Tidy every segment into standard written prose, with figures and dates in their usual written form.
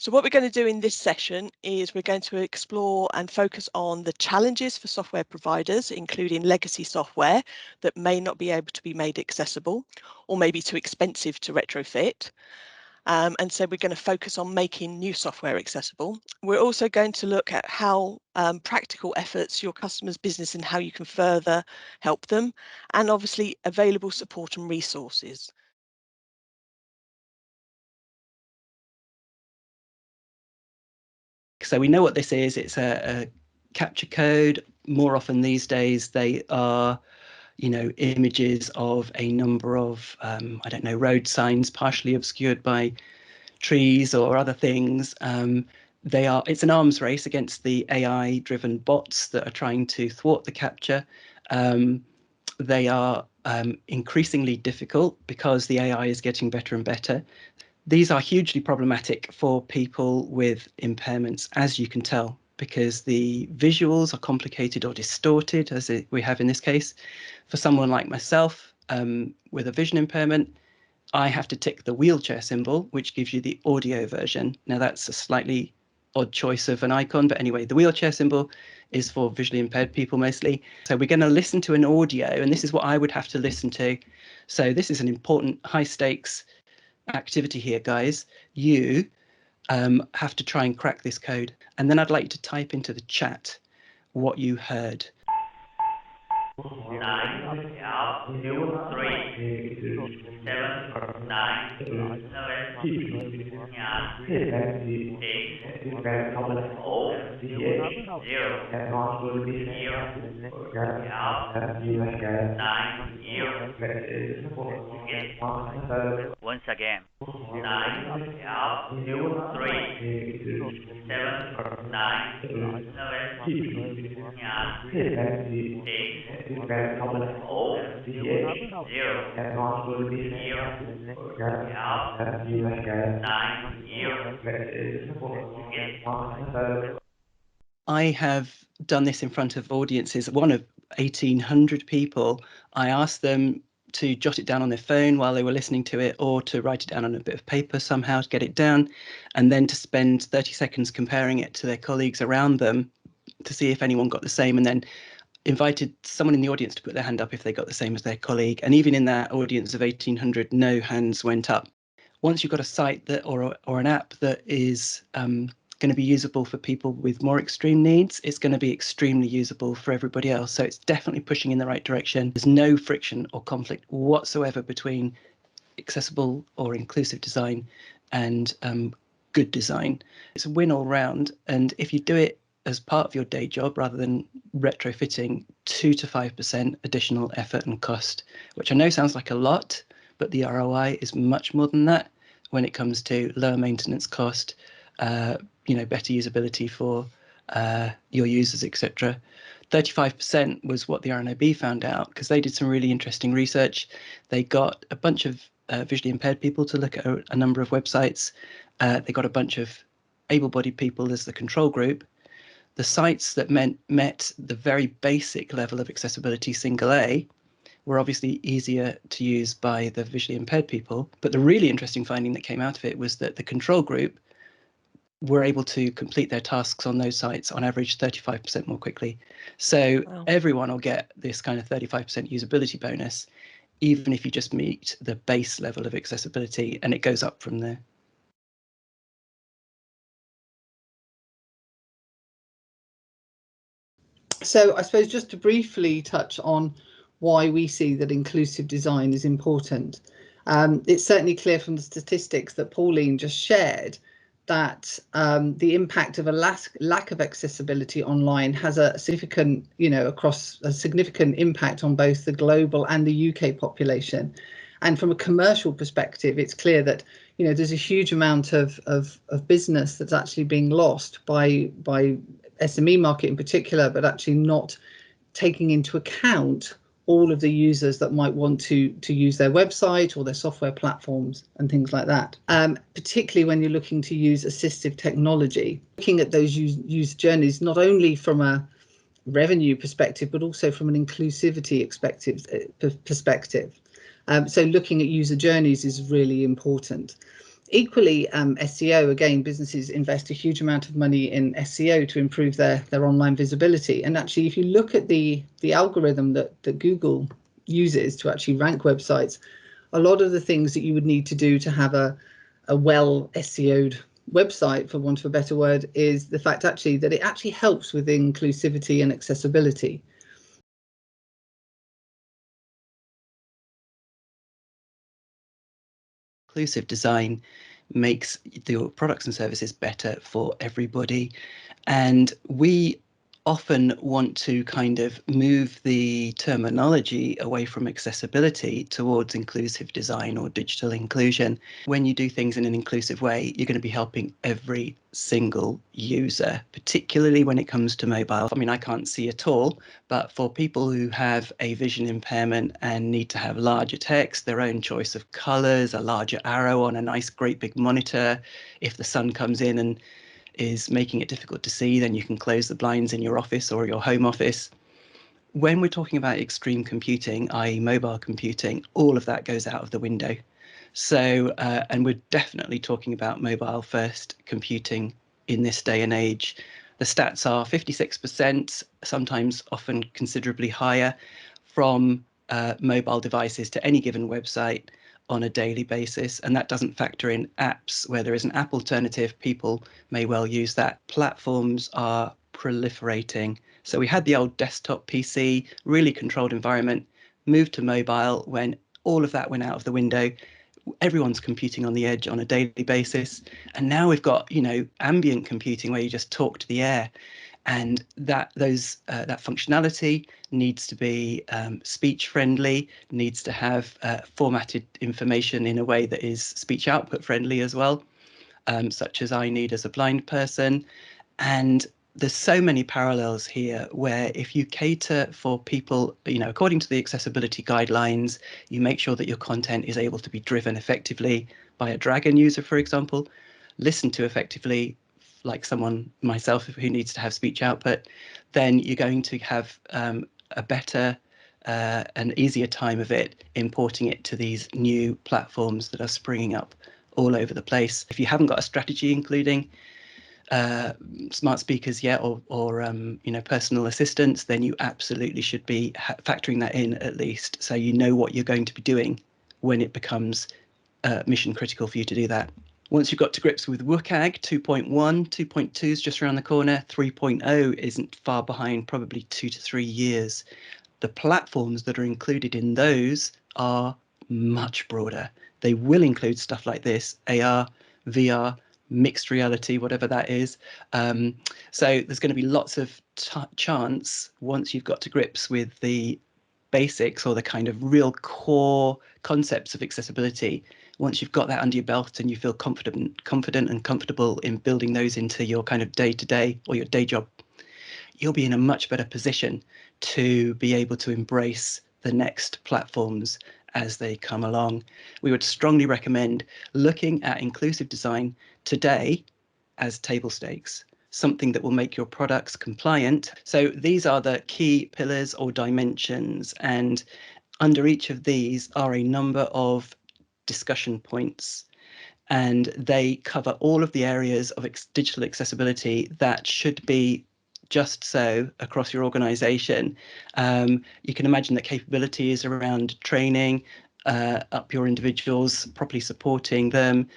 So what we're going to do in this session is we're going to explore and focus on the challenges for software providers, including legacy software that may not be able to be made accessible or maybe too expensive to retrofit. And so we're going to focus on making new software accessible. We're also going to look at how practical efforts your customers' business and how you can further help them, and obviously available support and resources. So we know what this is. It's a CAPTCHA code. More often these days, they are, images of a number of, I don't know, road signs partially obscured by trees or other things. It's an arms race against the AI-driven bots that are trying to thwart the CAPTCHA. They are increasingly difficult because the AI is getting better and better. These are hugely problematic for people with impairments, as you can tell, because the visuals are complicated or distorted, as we have in this case. For someone like myself with a vision impairment, I have to tick the wheelchair symbol, which gives you the audio version. Now, that's a slightly odd choice of an icon, but anyway, the wheelchair symbol is for visually impaired people mostly. So we're going to listen to an audio, and this is what I would have to listen to. So this is an important high stakes activity here, guys. You have to try and crack this code, and then I'd like you to type into the chat what you heard. 9 L 3 7 9 11 Once again, 9 L 3 7 9 I have done this in front of audiences, one of 1,800 people. I asked them to jot it down on their phone while they were listening to it, or to write it down on a bit of paper somehow to get it down, and then to spend 30 seconds comparing it to their colleagues around them to see if anyone got the same, and then invited someone in the audience to put their hand up if they got the same as their colleague. And even in that audience of 1,800, no hands went up. Once you've got a site that or an app that is going to be usable for people with more extreme needs, it's going to be extremely usable for everybody else. So it's definitely pushing in the right direction. There's no friction or conflict whatsoever between accessible or inclusive design and good design. It's a win all round. And if you do it as part of your day job rather than retrofitting, 2 to 5% additional effort and cost, which I know sounds like a lot, but the ROI is much more than that when it comes to lower maintenance cost, better usability for your users, etc. 35% was what the RNIB found out, because they did some really interesting research. They got a bunch of visually impaired people to look at a number of websites. They got a bunch of able-bodied people as the control group. The sites that met the very basic level of accessibility single A were obviously easier to use by the visually impaired people. But the really interesting finding that came out of it was that the control group were able to complete their tasks on those sites on average 35% more quickly. So wow. Everyone will get this kind of 35% usability bonus, even if you just meet the base level of accessibility, and it goes up from there. So I suppose just to briefly touch on why we see that inclusive design is important. It's certainly clear from the statistics that Pauline just shared that the impact of a lack of accessibility online has a significant, across a significant impact on both the global and the UK population. And from a commercial perspective, it's clear that, there's a huge amount of business that's actually being lost by SME market in particular, but actually not taking into account all of the users that might want to use their website or their software platforms and things like that. Particularly when you're looking to use assistive technology, looking at those user journeys, not only from a revenue perspective, but also from an inclusivity perspective. So looking at user journeys is really important. Equally, SEO, again, businesses invest a huge amount of money in SEO to improve their online visibility. And actually, if you look at the algorithm that Google uses to actually rank websites, a lot of the things that you would need to do to have a well SEO'd website, for want of a better word, is the fact actually that it actually helps with inclusivity and accessibility. Inclusive design makes the products and services better for everybody. And we often want to kind of move the terminology away from accessibility towards inclusive design or digital inclusion. When you do things in an inclusive way, you're going to be helping every single user, particularly when it comes to mobile. I mean, I can't see at all, but for people who have a vision impairment and need to have larger text, their own choice of colours, a larger arrow on a nice great big monitor, if the sun comes in and is making it difficult to see, then you can close the blinds in your office or your home office. When we're talking about extreme computing, i.e. mobile computing, all of that goes out of the window. So, and we're definitely talking about mobile first computing in this day and age. The stats are 56%, sometimes often considerably higher, from mobile devices to any given website on a daily basis. And that doesn't factor in apps. Where there is an app alternative, people may well use that. Platforms are proliferating. So we had the old desktop PC, really controlled environment, moved to mobile when all of that went out of the window. Everyone's computing on the edge on a daily basis. And now we've got, ambient computing where you just talk to the air. And that functionality needs to be speech friendly, needs to have formatted information in a way that is speech output friendly as well, such as I need as a blind person. And there's so many parallels here where if you cater for people, according to the accessibility guidelines, you make sure that your content is able to be driven effectively by a Dragon user, for example, listened to effectively, like someone, myself, who needs to have speech output, then you're going to have a better and easier time of it importing it to these new platforms that are springing up all over the place. If you haven't got a strategy including smart speakers yet, or personal assistants, then you absolutely should be factoring that in at least, so you know what you're going to be doing when it becomes mission critical for you to do that. Once you've got to grips with WCAG 2.1, 2.2 is just around the corner, 3.0 isn't far behind, probably 2 to 3 years. The platforms that are included in those are much broader. They will include stuff like this, AR, VR, mixed reality, whatever that is. So there's going to be lots of chance, once you've got to grips with the basics or the kind of real core concepts of accessibility, once you've got that under your belt and you feel confident and comfortable in building those into your kind of day-to-day or your day job, you'll be in a much better position to be able to embrace the next platforms as they come along. We would strongly recommend looking at inclusive design today as table stakes, something that will make your products compliant. So these are the key pillars or dimensions, and under each of these are a number of discussion points, and they cover all of the areas of digital accessibility that should be just so across your organization. You can imagine that capabilities around training up your individuals, properly supporting them,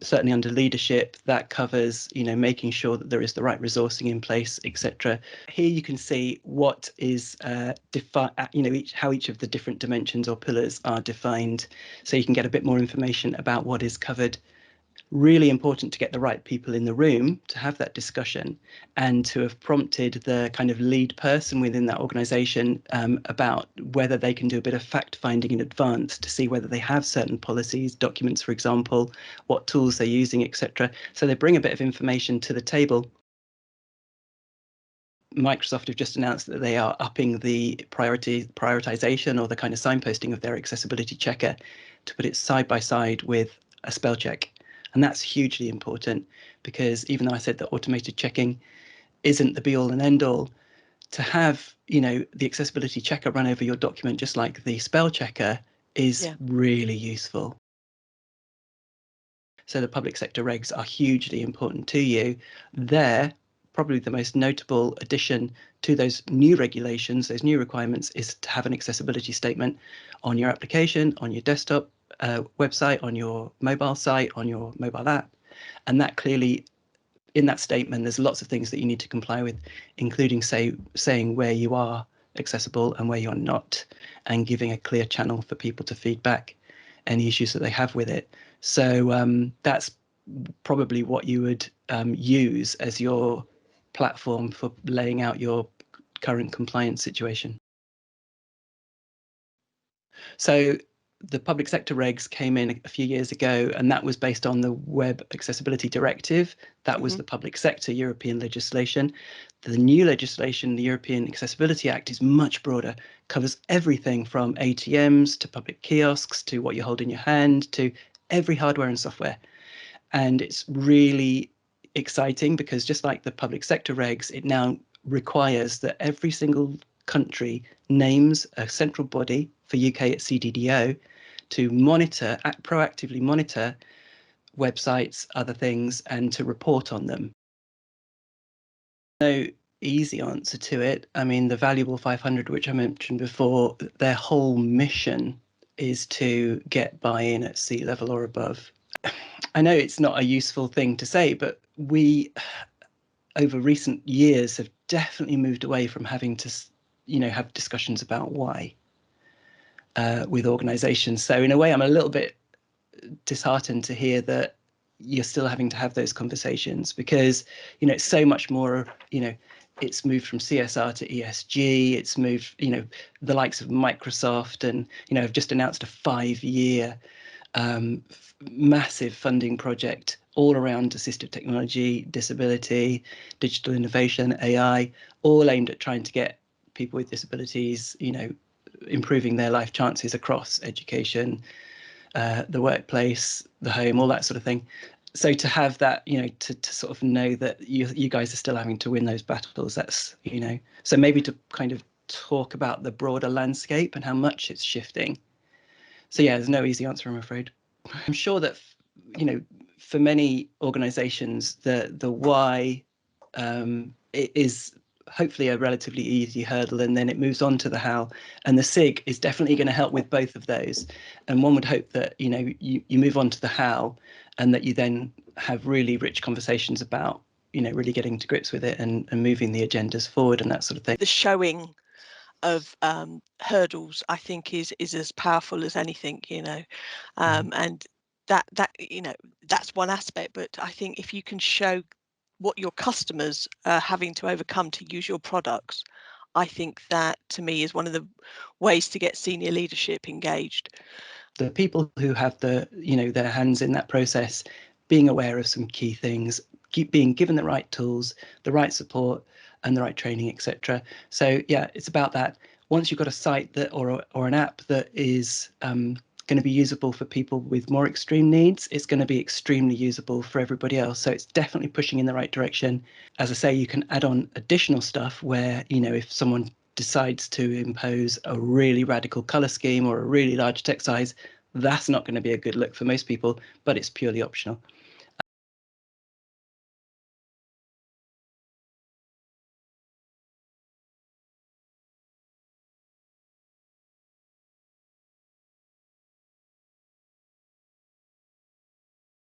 certainly under leadership, that covers, making sure that there is the right resourcing in place, etc. Here you can see what is how each of the different dimensions or pillars are defined, so you can get a bit more information about what is covered. Really important to get the right people in the room to have that discussion, and to have prompted the kind of lead person within that organization about whether they can do a bit of fact finding in advance to see whether they have certain policies, documents, for example, what tools they're using, etc. So they bring a bit of information to the table. Microsoft have just announced that they are upping the prioritization or the kind of signposting of their accessibility checker to put it side by side with a spell check. And that's hugely important, because even though I said that automated checking isn't the be all and end all, to have, the accessibility checker run over your document just like the spell checker is really useful. So the public sector regs are hugely important to you. They're probably the most notable addition to those new regulations, those new requirements, is to have an accessibility statement on your application, on your desktop website, on your mobile site, on your mobile app. And that clearly, in that statement, there's lots of things that you need to comply with, including saying where you are accessible and where you're not, and giving a clear channel for people to feedback any issues that they have with it. So that's probably what you would use as your platform for laying out your current compliance situation. So the public sector regs came in a few years ago, and that was based on the Web Accessibility Directive. That was the public sector European legislation. The new legislation, the European Accessibility Act, is much broader, covers everything from ATMs to public kiosks to what you hold in your hand to every hardware and software. And it's really exciting because, just like the public sector regs, it now requires that every single country names a central body, for UK it's CDDO, to monitor, proactively monitor websites, other things, and to report on them. No easy answer to it. I mean, the Valuable 500, which I mentioned before, their whole mission is to get buy-in at sea level or above. I know it's not a useful thing to say, but we, over recent years, have definitely moved away from having to, have discussions about why with organisations. So in a way, I'm a little bit disheartened to hear that you're still having to have those conversations, because, it's so much more, it's moved from CSR to ESG. It's moved, the likes of Microsoft and, have just announced a 5-year massive funding project all around assistive technology, disability, digital innovation, AI, all aimed at trying to get people with disabilities, improving their life chances across education, the workplace, the home, all that sort of thing. So to have that, to sort of know that you guys are still having to win those battles, that's, so maybe to kind of talk about the broader landscape and how much it's shifting. So yeah, there's no easy answer, I'm afraid. I'm sure that, for many organizations, the why it is hopefully a relatively easy hurdle, and then it moves on to the how, and the SIG is definitely going to help with both of those. And one would hope that you move on to the how, and that you then have really rich conversations about really getting to grips with it and moving the agendas forward and that sort of thing. The showing of hurdles, I think, is as powerful as anything, and that that's one aspect. But I think if you can show what your customers are having to overcome to use your products, I think that, to me, is one of the ways to get senior leadership engaged. The people who have their hands in that process, being aware of some key things, being given the right tools, the right support, and the right training, etc. So yeah, it's about that. Once you've got a site that or an app that is going to be usable for people with more extreme needs, it's going to be extremely usable for everybody else. So it's definitely pushing in the right direction. As I say, you can add on additional stuff where, if someone decides to impose a really radical color scheme or a really large text size, that's not going to be a good look for most people, but it's purely optional.